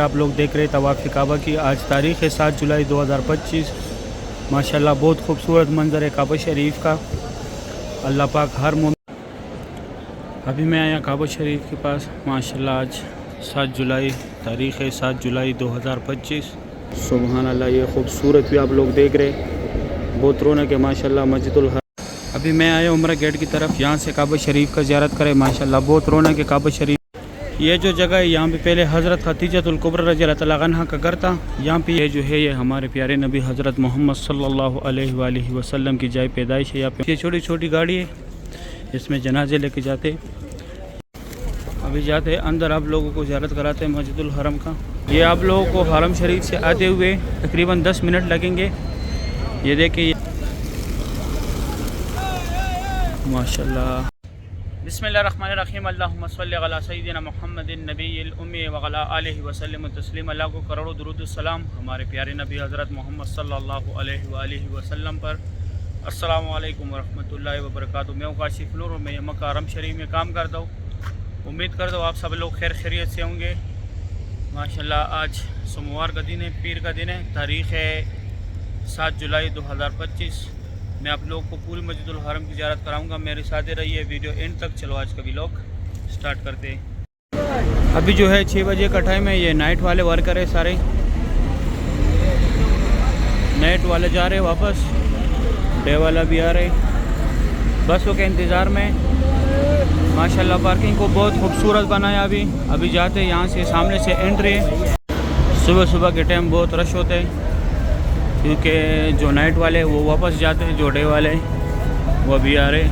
आप लोग देख रहे तवाफ़ काबा की। आज तारीख़ है 7 जुलाई 2025। माशाल्लाह बहुत खूबसूरत मंज़र है काबा शरीफ का। अल्लाह पाक हर अभी मैं आया काबा शरीफ के पास। माशाल्लाह आज 7 जुलाई तारीख़ है 7 जुलाई 2025। सुबहान अल्लाह, ये खूबसूरत भी आप लोग देख रहे, बहुत रौनक है माशाल्लाह मस्जिदुल हरम। अभी मैं आया उम्रा गेट की तरफ, यहाँ से काबा शरीफ का ज़ियारत करें। माशाल्लाह बहुत रौनक है काबा शरीफ। ये जो जगह है यहाँ पे पहले हज़रत खदीजतुल कुब्रा रज़ियल्लाहु तआला अन्हा का घर था। यहाँ पे ये जो है ये हमारे प्यारे नबी हज़रत मोहम्मद सल्लल्लाहु अलैहि वसल्लम की जाए पैदाइश है। यहाँ पे ये छोटी छोटी गाड़ी है, इसमें जनाजे लेके जाते। अभी जाते अंदर, आप लोगों को ज़ियारत कराते हैं मस्जिदुल हरम का। ये आप लोगों को हरम शरीफ से आते हुए तकरीबन 10 मिनट लगेंगे। ये देखिए माशाल्लाह। बिस्मिल्लाहिर्रहमानिर्रहीम। अल्लाहुम्मा सल्लि अला सय्यिदिना मुहम्मदिन नबिय्यिल उम्मी व अला आलिहि व सल्लम तस्लीमा। अल्लाह को करोड़ों दुरूद सलाम हमारे प्यारे नबी हज़रत मोहम्मद सल्लल्लाहु अलैहि वसल्लम पर। अस्सलामु अलैकुम व रहमतुल्लाहि व बरकातुहू। मैं काशिफ नूर और मैं मक्का हरम शरीफ में काम करता हूँ। उम्मीद करता हूँ आप सब लोग खैर खैरियत से होंगे। माशाल्लाह आज सोमवार का दिन है, पीर का दिन है। तारीख़ है 7 जुलाई 2025। मैं आप लोग को पूरी मस्जिदुल हरम की ज़ियारत कराऊंगा। मेरे साथ रहिए, वीडियो एंड तक। चलो आज का व्लॉग स्टार्ट करते हैं। अभी जो है 6 बजे का टाइम है। ये नाइट वाले वर्कर है सारे, नाइट वाले जा रहे वापस, डे वाला भी आ रहे बसों के इंतज़ार में। माशाल्लाह पार्किंग को बहुत खूबसूरत बनाया। अभी जाते हैं, यहाँ से सामने से एंट्री है। सुबह सुबह के टाइम बहुत रश होते हैं क्योंकि जो नाइट वाले वो वापस जाते हैं, जो डे वाले वो भी आ रहे।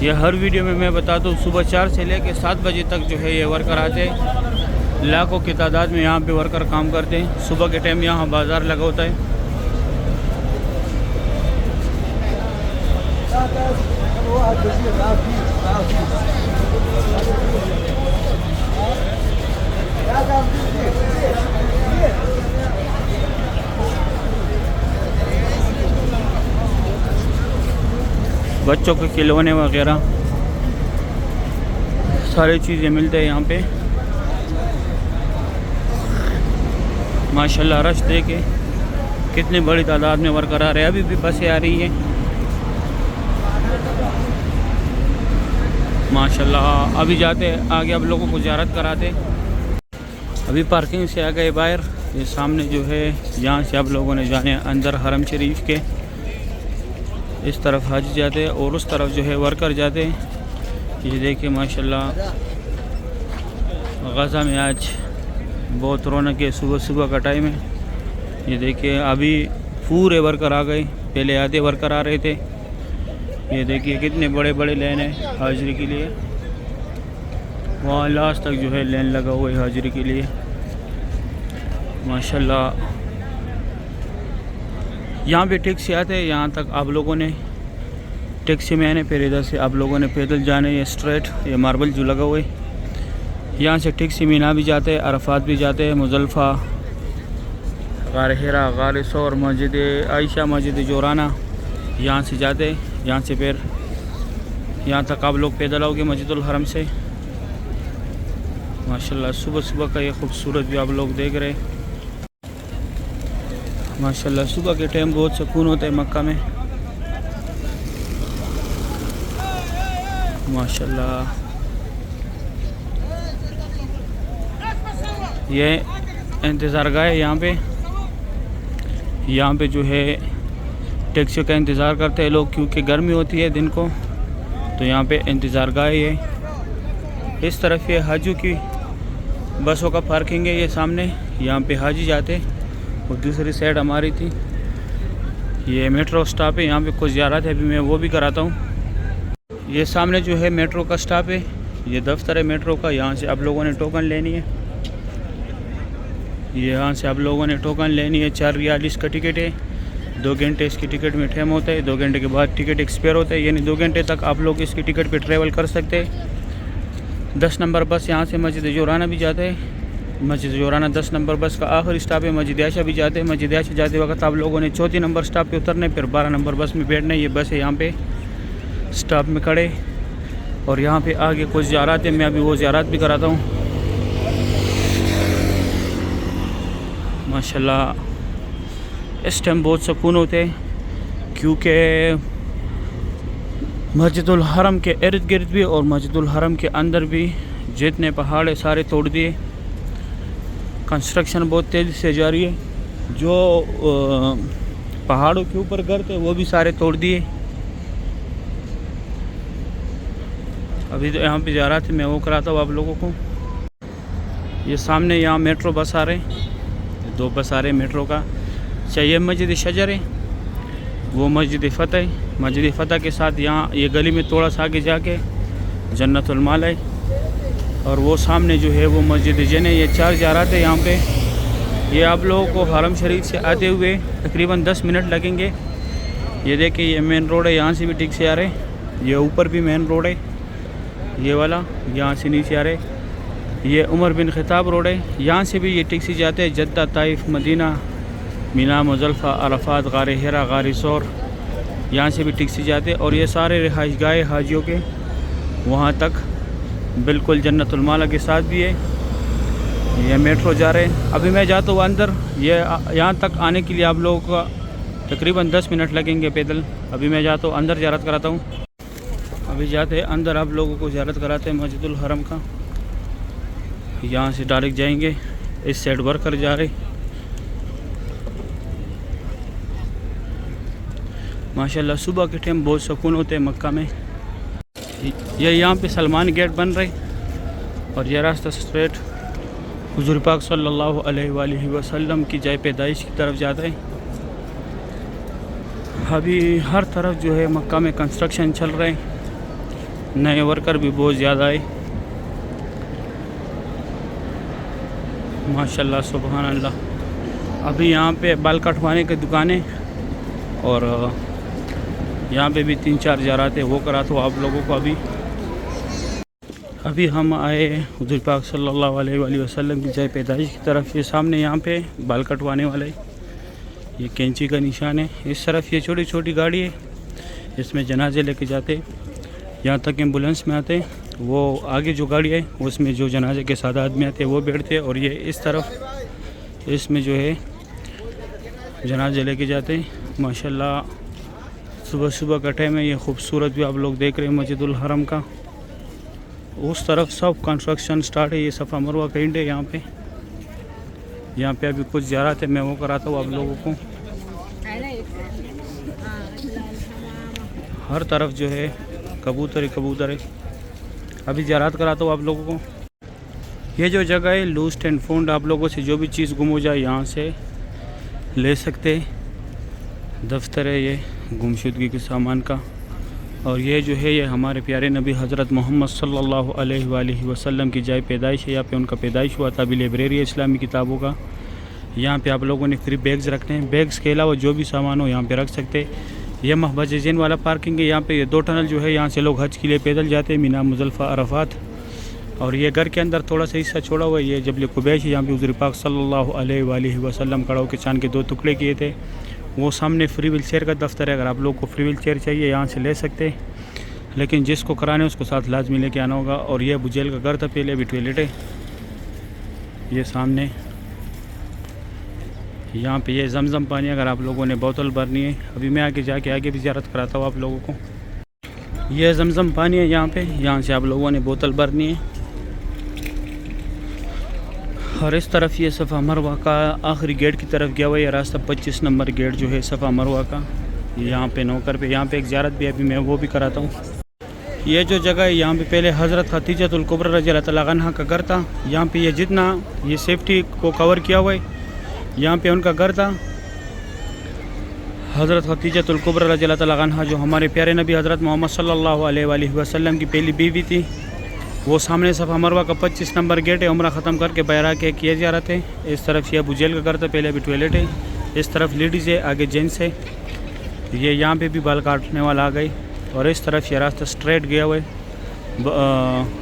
ये हर वीडियो में मैं बताता हूँ, सुबह 4 से लेकर 7 बजे तक जो है ये वर्कर आते हैं। लाखों की तादाद में यहाँ पे वर्कर काम करते हैं। सुबह के टाइम यहाँ बाज़ार लगा होता है। बच्चों के खिलौने वगैरह सारी चीज़ें मिलते हैं यहाँ पे। माशाल्लाह रश देखे कितनी बड़ी तादाद में वर्कर आ रहे हैं। अभी भी बसें आ रही हैं माशाल्लाह। अभी जाते आगे आप लोगों को ज़ियारत कराते। अभी पार्किंग से आ गए बाहर। ये सामने जो है यहाँ से आप लोगों ने जाने अंदर हरम शरीफ के। इस तरफ हाजी जाते हैं और उस तरफ जो है वर्कर जाते हैं। ये देखिए माशाल्लाह गज़ा में आज बहुत रौनक है। सुबह सुबह का टाइम है। ये देखिए अभी पूरे वर्कर आ गए, पहले आधे वर्कर आ रहे थे। ये देखिए कितने बड़े बड़े लाइन है हाजिरी के लिए। वहाँ लास्ट तक जो है लाइन लगा हुआ है हाजिरी के लिए माशाल्लाह। यहाँ पे टैक्सी आते हैं, यहाँ तक आप लोगों ने टैक्सी में आने, फिर इधर से आप लोगों ने पैदल जाने। ये स्ट्रेट ये मार्बल जो लगा हुआ है, यहाँ से टैक्सी मीना भी जाते हैं, अरफात भी जाते हैं, मुज़ल्फ़ा, गार हिरा, गार सौर, मस्जिद आयशा, मस्जिद जोराना, यहाँ से जाते हैं। यहाँ से फिर यहाँ तक आप लोग पैदल आओगे मस्जिदुल हरम से। माशाल्लाह सुबह सुबह का ये खूबसूरत भी आप लोग देख रहे हैं। माशाल्लाह सुबह के टाइम बहुत सुकून होता है मक्का में माशाल्लाह। ये इंतज़ार गाह है यहाँ पे जो है टैक्सी का इंतज़ार करते हैं लोग, क्योंकि गर्मी होती है दिन को, तो यहाँ पे इंतज़ार गाह है। इस तरफ ये हाजियों की बसों का पार्किंग है। ये सामने यहाँ पे हाजी जाते और दूसरी साइड हमारी थी। ये मेट्रो स्टॉप है, यहाँ पे कुछ ज़ियारत है, अभी मैं वो भी कराता हूँ। ये सामने जो है मेट्रो का स्टॉप है, ये दफ्तर है मेट्रो का। यहाँ से आप लोगों ने टोकन लेनी है। यहाँ से आप लोगों ने टोकन लेनी है। 4 रियाल इसका टिकट है। 2 घंटे इसकी टिकट में टाइम होता है। 2 घंटे के बाद टिकट एक्सपायर होता है, यानी 2 घंटे तक आप लोग इसकी टिकट पे ट्रैवल कर सकते हैं। 10 नंबर बस यहाँ से मस्जिद जोराना भी जाता है। मस्जिद जोराना 10 नंबर बस का आखिरी स्टॉप है। मस्जिद आयशा भी जाते हैं। मस्जिद आयशा जाते वक्त आप लोगों ने 4 नंबर स्टॉप पे उतरने, फिर 12 नंबर बस में बैठना। ये बस है यहाँ पे स्टॉप में खड़े। और यहाँ पे आगे कुछ ज़ियारत है, मैं अभी वो ज़ियारत भी कराता हूँ। माशाल्लाह इस टाइम बहुत सुकून होते हैं, क्योंकि मस्जिदुल हरम के इर्द गिर्द भी और मस्जिदुल हरम के अंदर भी जितने पहाड़ है सारे तोड़ दिए। कंस्ट्रक्शन बहुत तेज़ी से जारी है। जो पहाड़ों के ऊपर घर थे वो भी सारे तोड़ दिए। अभी तो यहाँ पे जा रहा था, मैं वो कराता हूँ आप लोगों को। ये सामने यहाँ मेट्रो बस आ रहे, 2 बस आ रहे मेट्रो का। चाहिए मस्जिद शजर है, वो मस्जिद फ़तह है। मस्जिद फ़तह के साथ यहाँ ये गली में थोड़ा सा आगे जाके जन्नतुल माला है, और वो सामने जो है वो मस्जिद जन है। ये 4 ज़ारात है यहाँ पे। ये आप लोगों को हरम शरीफ से आते हुए तकरीबन 10 मिनट लगेंगे। ये देखिए ये मेन रोड है, यहाँ से भी टैक्सी आ रहे। ये ऊपर भी मेन रोड है, ये वाला यहाँ से नीचे आ रहे। ये उमर बिन खिताब रोड है, यहाँ से भी ये टैक्सी जाते हैं जद्दा, ताइफ, मदीना, मीना, मुज़ल्फ़ा, अरफात, गार हिरा, गार सौर, यहाँ से भी टैक्सी जाते हैं। और ये सारे रिहाइश गाहे हाजियों के वहाँ तक बिल्कुल जन्नतुल माला के साथ भी है। ये मेट्रो जा रहे हैं। अभी मैं जाता हूँ अंदर। ये यहाँ तक आने के लिए आप लोगों का तकरीबन 10 मिनट लगेंगे पैदल। अभी मैं जाता हूँ अंदर, ज़ियारत कराता हूँ। अभी जाते हैं अंदर, आप लोगों को ज़ियारत कराते हैं मस्जिदुल हरम का। यहाँ से डायरेक्ट जाएंगे, इस साइड वर्कर जा रहे। माशाल्लाह सुबह के टाइम बहुत सुकून होते हैं मक्का में। ये यहाँ पे सलमान गेट बन रहे, और यह रास्ता स्ट्रेट हुज़ूर पाक सल्लल्लाहु अलैहि वसल्लम की जाए पैदाइश की तरफ जाता है। अभी हर तरफ जो है मक्का में कंस्ट्रक्शन चल रहे हैं, नए वर्कर भी बहुत ज़्यादा है। माशाल्लाह सुभान अल्लाह। अभी यहाँ पे बाल कटवाने की दुकानें, और यहाँ पे भी 3-4 ज़ारात है, वो करा तो आप लोगों को। अभी हम आए हुज़ूर पाक सल्लल्लाहु अलैहि वसल्लम की जाए पैदाइश की तरफ। ये सामने यहाँ पे बाल कटवाने वाले, ये कैंची का निशान है। इस तरफ ये छोटी छोटी गाड़ी है, इसमें जनाजे लेके जाते, यहाँ तक एम्बुलेंस में आते। वो आगे जो गाड़ी है उसमें जो जनाजे के साथ आदमी आते वो बैठते, और ये इस तरफ इसमें जो है जनाजे लेके जाते। माशाल्लाह सुबह सुबह का टाइम है। ये खूबसूरत भी आप लोग देख रहे हैं मस्जिदुल हरम का। उस तरफ सब कंस्ट्रक्शन स्टार्ट है। ये सफ़ा मरवा का एंड है यहाँ पे। यहाँ पे अभी कुछ ज़ियारत है, मैं वो कराता हूँ आप लोगों को। हर तरफ जो है कबूतर ही कबूतर है। अभी ज़ियारत कराता हूँ आप लोगों को। ये जो जगह है लूस्ट एंड फाउंड, आप लोगों से जो भी चीज़ गुम हो जाए यहाँ से ले सकते। दफ्तर है ये गुमशुदगी के सामान का। और ये जो है ये हमारे प्यारे नबी हज़रत मोहम्मद सल्लल्लाहु अलैहि वसल्लम की जाए पैदाइश है। यहाँ पे उनका पैदाइश हुआ था। अभी लाइब्रेरी है इस्लामी किताबों का। यहाँ पे आप लोगों ने फ्री बैग्स रखने हैं। बैग्स के अलावा जो भी सामान हो यहाँ पे रख सकते। ये महबज जैन वाला पार्किंग है। यहाँ पे ये 2 टनल जो है यहाँ से लोग हज के लिए पैदल जाते हैं, मीना, मुज़ल्फ़ा, अरफात। और ये घर के अंदर थोड़ा सा हिस्सा छोड़ा हुआ है, ये जबल कुबैश है। यहाँ पे हुज़ूर पाक सल्लल्लाहु अलैहि वसल्लम खड़ा होकर चाँद के 2 टुकड़े किए थे। वो सामने फ्री व्हील चेयर का दफ्तर है। अगर आप लोग को फ्री व्हील चेयर चाहिए यहाँ से ले सकते, लेकिन जिसको कराने उसको साथ लाजमी लेके आना होगा। और ये अबू जेल का घर था पहले, अभी टॉयलेट है ये सामने। यहाँ पे ये जमजम पानी अगर आप लोगों ने बोतल भरनी है। अभी मैं आगे जाके आगे भी ज़ियारत कराता हूँ आप लोगों को। ये जमजम पानी है यहाँ पे, यहाँ से आप लोगों ने बोतल भरनी है। और इस तरफ ये सफ़ा मरवा का आखिरी गेट की तरफ गया हुआ है रास्ता। 25 नंबर गेट जो है सफ़ा मरवा का, यहाँ पे नौकर पे। यहाँ पे एक ज़ियारत भी अभी मैं वो भी कराता हूँ। ये जो जगह है यहाँ पे पहले हज़रत खदीजतुल कुबरा रज़ियल्लाहु तआला अन्हा का घर था। यहाँ पे ये जितना ये सेफ्टी को कवर किया हुआ है, यहाँ पे उनका घर था। हज़रत खदीजतुल कुबरा रज़ियल्लाहु तआला अन्हा जो हमारे प्यारे नबी हज़रत मोहम्मद सल्लल्लाहु अलैहि वसल्लम की पहली बीवी थी। वो सामने सफ़ा मरवा का 25 नंबर गेट है। उम्रा ख़त्म करके बैरा के किए जा रहे थे। इस तरफ ये अबू जेल का घर था पहले, अभी टॉयलेट है। इस तरफ लेडीज़ है, आगे जेंट्स है। ये यहाँ पे भी बाल काटने वाला आ गई। और इस तरफ ये रास्ता स्ट्रेट गया हुआ है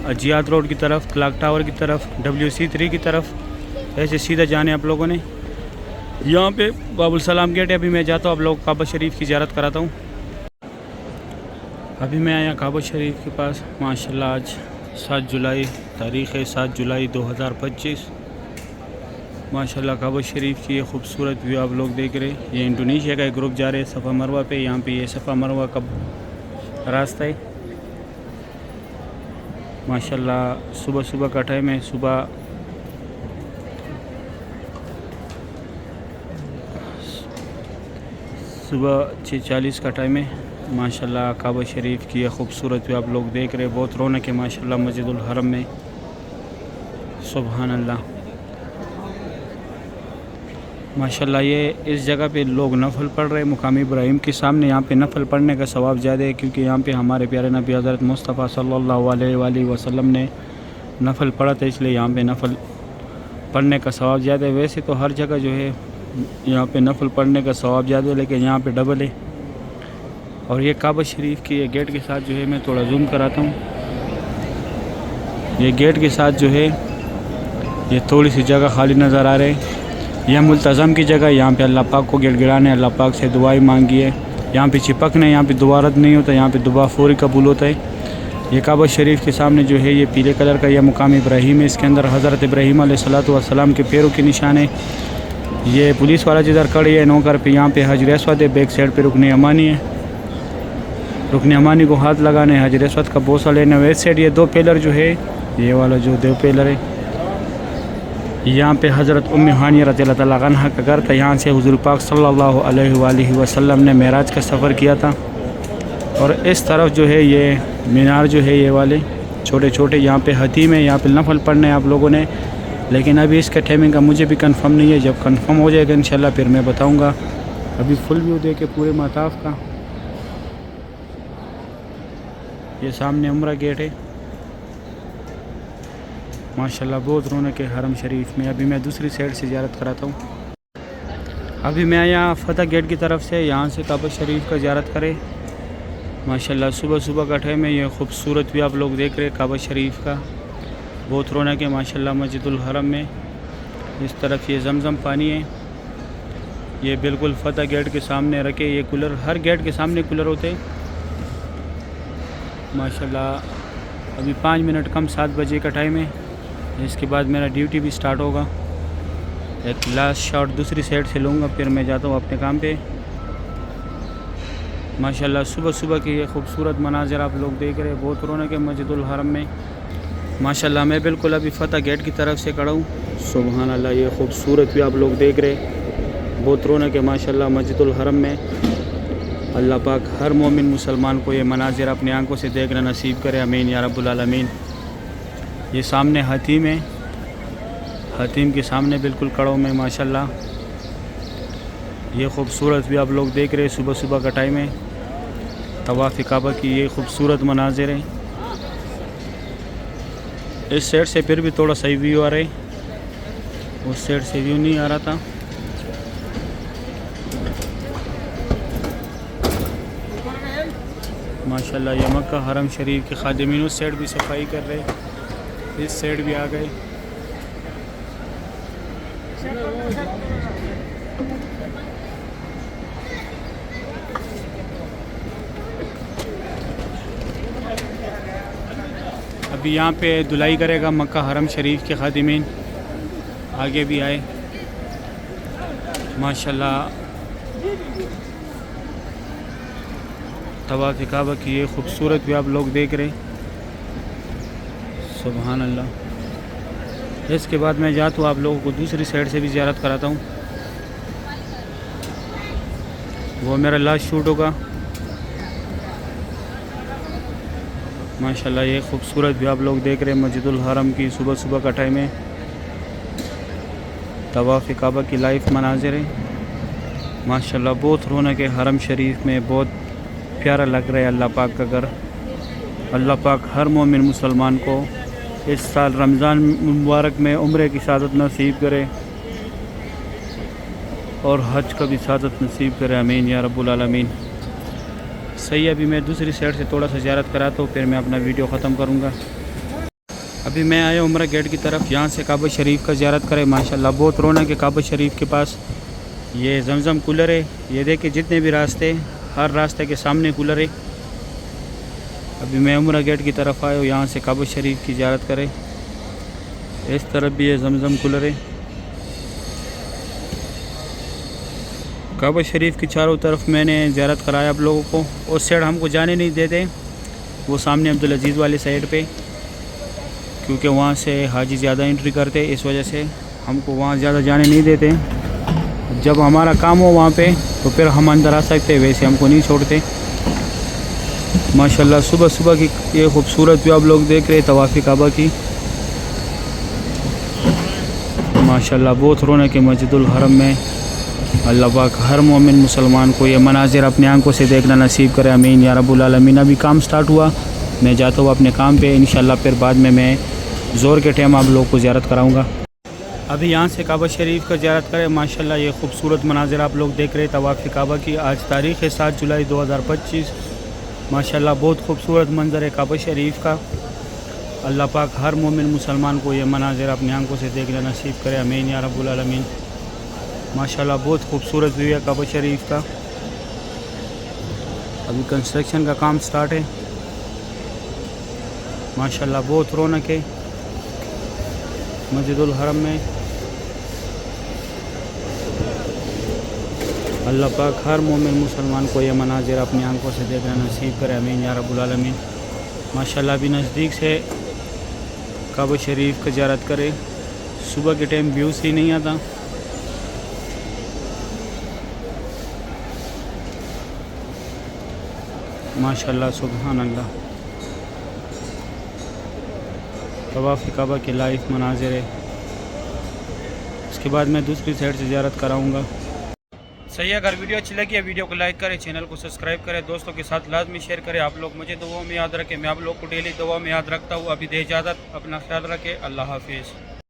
अजियात रोड की तरफ, क्लॉक टावर की तरफ, WC3 की तरफ। ऐसे सीधा जाने आप लोगों ने। यहाँ पे बाबुल सलाम गेट है। अभी मैं जाता हूँ आप लोग काबा शरीफ की ज़ियारत कराता हूँ। अभी मैं आया काबा शरीफ के पास। माशाल्लाह आज 7 जुलाई तारीख़ है, 7 जुलाई 2025। माशाल्लाह काबा शरीफ की ये खूबसूरत व्यू आप लोग देख रहे हैं। ये इंडोनेशिया का एक ग्रुप जा रहे हैं सफ़ा मरवा पे। यहाँ पे ये सफ़ा मरवा का रास्ता है। माशाल्लाह सुबह सुबह का टाइम है। सुबह सुबह 6:40 का टाइम है। माशाल्लाह काबा शरीफ की ये खूबसूरत व्यू आप लोग देख रहे हैं। बहुत रौनक है माशाल्लाह मस्जिदुल हरम में। सुभान अल्लाह। माशाल्लाह ये इस जगह पे लोग नफल पढ़ रहे हैं मुकाम इब्राहिम के सामने। यहाँ पे नफल पढ़ने का सवाब ज़्यादा है क्योंकि यहाँ पे हमारे प्यारे नबी हज़रत मुस्तफ़ा सल्लल्लाहु अलैहि वसल्लम ने नफल पढ़ा था, इसलिए यहाँ पे नफल पढ़ने का सवाब ज़्यादा है। वैसे तो हर जगह जो है यहाँ पे नफल पढ़ने का सवाब ज़्यादा है, लेकिन यहाँ पे डबल है। और ये काबा शरीफ की ये गेट के साथ जो है, मैं थोड़ा जूम कराता हूँ। ये गेट के साथ जो है ये थोड़ी सी जगह खाली नज़र आ रही है। यह मुल्तज़म की जगह, यहाँ पे अल्लाह पाक को गिड़गिड़ाने, अल्लाह पाक से दुआई मांगी है। यहाँ पे चिपकने, यहाँ पे दुआ रद्द नहीं होता, यहाँ पे दुआ फौरी कबूल होता है। ये काबा शरीफ के सामने जो है ये पीले कलर का यह मुकाम इब्राहिम है। इसके अंदर हज़रत इब्राहिम अलैहिस्सलातु वस्सलाम के पैरों के निशान है। ये पुलिस वाला जिधर खड़ी है नौकर पे, यहाँ पे हजर अस्वद है। बैक साइड पे रुकन अमानी है। रुकन अमानी को हाथ लगाने, हजर अस्वद का बोसा लेना। वैसे साइड ये दो पिलर जो है, ये वाला जो दो पिलर है, यहाँ पे हज़रत उम्मे हानिया रज़ियल्लाहु तआला अन्हा का घर था। यहाँ से हुज़ूर पाक सल्लल्लाहु अलैहि वसल्लम ने मेराज का सफ़र किया था। और इस तरफ जो है ये मीनार जो है, ये वाले छोटे छोटे यहाँ पे हतीम है। यहाँ पे नफल पढ़ने आप लोगों ने, लेकिन अभी इसका टाइमिंग का मुझे भी कंफर्म नहीं है। जब कंफर्म हो जाएगा इंशाल्लाह फिर मैं बताऊँगा। अभी फुल व्यू दे के पूरे मताफ़ का। ये सामने उम्रा गेट है। माशाल्लाह बहुत रौनक है हरम शरीफ में। अभी मैं दूसरी साइड से ज़ियारत कराता हूँ। अभी मैं यहाँ फ़तह गेट की तरफ से, यहाँ से काबा शरीफ का ज़ियारत करें। माशाल्लाह सुबह सुबह का टाइम है। ये खूबसूरत भी आप लोग देख रहे हैं काबा शरीफ का। बहुत रौनक है माशाल्लाह मस्जिदुल हरम में। इस तरफ ये जमज़म पानी है। ये बिल्कुल फ़तह गेट के सामने रखे ये कूलर, हर गेट के सामने कूलर होते हैं माशाल्लाह। अभी 5 मिनट कम 7 बजे का टाइम है। इसके बाद मेरा ड्यूटी भी स्टार्ट होगा। एक लास्ट शॉट दूसरी साइड से लूँगा, फिर मैं जाता हूँ अपने काम पे। माशाल्लाह सुबह सुबह के ये खूबसूरत मनाज़र आप लोग देख रहे हैं। बहुत रौनक है मस्जिदुल हरम में माशाल्लाह। मैं बिल्कुल अभी फ़तह गेट की तरफ से खड़ा हूँ। सुभान अल्लाह। ये खूबसूरत भी आप लोग देख रहे हैं। बहुत रौनक है माशाल्लाह मस्जिदुल हरम में। अल्लाह पाक हर मोमिन मुसलमान को ये मनाज़र अपनी आंखों से देखना नसीब करे, आमीन या रब्बुल आलमीन। ये सामने हतीम है। हतीम के सामने बिल्कुल खड़ा हूँ मैं माशाल्लाह। ये खूबसूरत भी आप लोग देख रहे हैं। सुबह सुबह का टाइम है। तवाफ़ काबा की ये खूबसूरत मनाज़िर है। इस साइड से फिर भी थोड़ा सही व्यू आ रहा है, उस साइड से व्यू नहीं आ रहा था। माशाल्लाह ये मक्का हरम शरीफ के खादिमीन उस साइड भी सफाई कर रहे, इस साइड भी आ गए। अभी यहाँ पे धुलाई करेगा मक्का हरम शरीफ के खादिमीन, आगे भी आए माशाल्लाह। तवाफ़ काबा की ये खूबसूरत भी आप लोग देख रहे, सुभान अल्लाह। इसके बाद मैं जाता हूँ आप लोगों को दूसरी साइड से भी ज़ियारत कराता हूँ। वो मेरा लास्ट शूट होगा माशाल्लाह। ये खूबसूरत भी आप लोग देख रहे हैं मस्जिदुल हरम की। सुबह सुबह का टाइम है। तवाफ़ काबा की लाइव मनाज़िर है माशाल्लाह। बहुत रौनक है हरम शरीफ में, बहुत प्यारा लग रहा है। अल्लाह पाक का घर, अल्लाह पाक हर मोमिन मुसलमान को इस साल रमज़ान मुबारक में उम्रे की सादत नसीब करे और हज का भी सादत नसीब करे, आमीन या रब्बुल आलमीन। सही, अभी मैं दूसरी साइड से थोड़ा सा ज़ियारत कराता हूँ, फिर मैं अपना वीडियो ख़त्म करूँगा। अभी मैं आया उम्रा गेट की तरफ, यहाँ से काबा शरीफ का ज़ियारत करें माशाल्लाह। बहुत रौनक है काबा शरीफ के पास। ये जमज़म कूलर है, ये देखिए जितने भी रास्ते, हर रास्ते के सामने कूलर है। अभी मैं उम्रा गेट की तरफ आया हूँ, यहाँ से काबा शरीफ की ज़ियारत करें। इस तरफ भी ये जमज़म कूलर है। काबा शरीफ की चारों तरफ मैंने ज़ियारत कराया आप लोगों को। उस साइड हमको जाने नहीं देते, वो सामने अब्दुल अजीज़ वाले साइड पे, क्योंकि वहाँ से हाजी ज़्यादा एंट्री करते, इस वजह से हमको वहाँ ज़्यादा जाने नहीं देते। जब हमारा काम हो वहाँ पे तो फिर हम अंदर आ सकते, वैसे हमको नहीं छोड़ते। माशाल्लाह सुबह सुबह की ये खूबसूरत व्यू आप लोग देख रहे हैं तवाफ़ी काबा की। माशाल्लाह बहुत रौनक है मस्जिदुल हरम में। अल्लाह पाक हर मोमिन मुसलमान को ये मनाजिर अपने आंखों से देखना नसीब करे, आमीन या रब्बुल आलमीन। अभी काम स्टार्ट हुआ, मैं जाता हूँ अपने काम पे इंशाल्लाह, फिर बाद में मैं ज़ोर के टाइम आप लोगों को ज़ियारत कराऊँगा। अभी यहाँ से काबा शरीफ का ज़ियारत करें। माशाल्लाह ये खूबसूरत मनाजिर आप लोग देख रहे हैं तवाफ़ी काबा की। आज तारीख़ है 7 जुलाई 2025। माशाल्लाह बहुत खूबसूरत मंज़र है काबा शरीफ का। अल्लाह पाक हर मोमिन मुसलमान को ये मनाजिर अपनी आंखों से देखना नसीब करे, आमीन या रब्बुल आलमीन। माशाल्लाह बहुत खूबसूरत व्यू है काबा शरीफ का। अभी कंस्ट्रक्शन का काम स्टार्ट है। माशाल्लाह बहुत रौनक है मस्जिदुल हरम में। अल्लाह पाक हर मोमिन मुसलमान को ये मनाजिर अपनी आंखों से देखना नसीब करे, आमीन या रब्बुल आलमीन। माशाल्लाह अभी नज़दीक से काबा शरीफ का ज़ियारत करें। सुबह के टाइम व्यू ही नहीं आता। माशाल्लाह सुभान अल्लाह। तवाफ़ काबा के लाइव मनाजिर है। इसके बाद मैं दूसरी साइड से ज़ियारत कराऊंगा। सही है, अगर वीडियो अच्छी लगी है वीडियो को लाइक करें, चैनल को सब्सक्राइब करें, दोस्तों के साथ लाजमी शेयर करें। आप लोग मुझे दुआओं में याद रखें, मैं आप लोग को डेली दुआ में याद रखता हूँ। अभी दे इजाज़त, अपना ख्याल रखें, अल्लाह हाफिज़।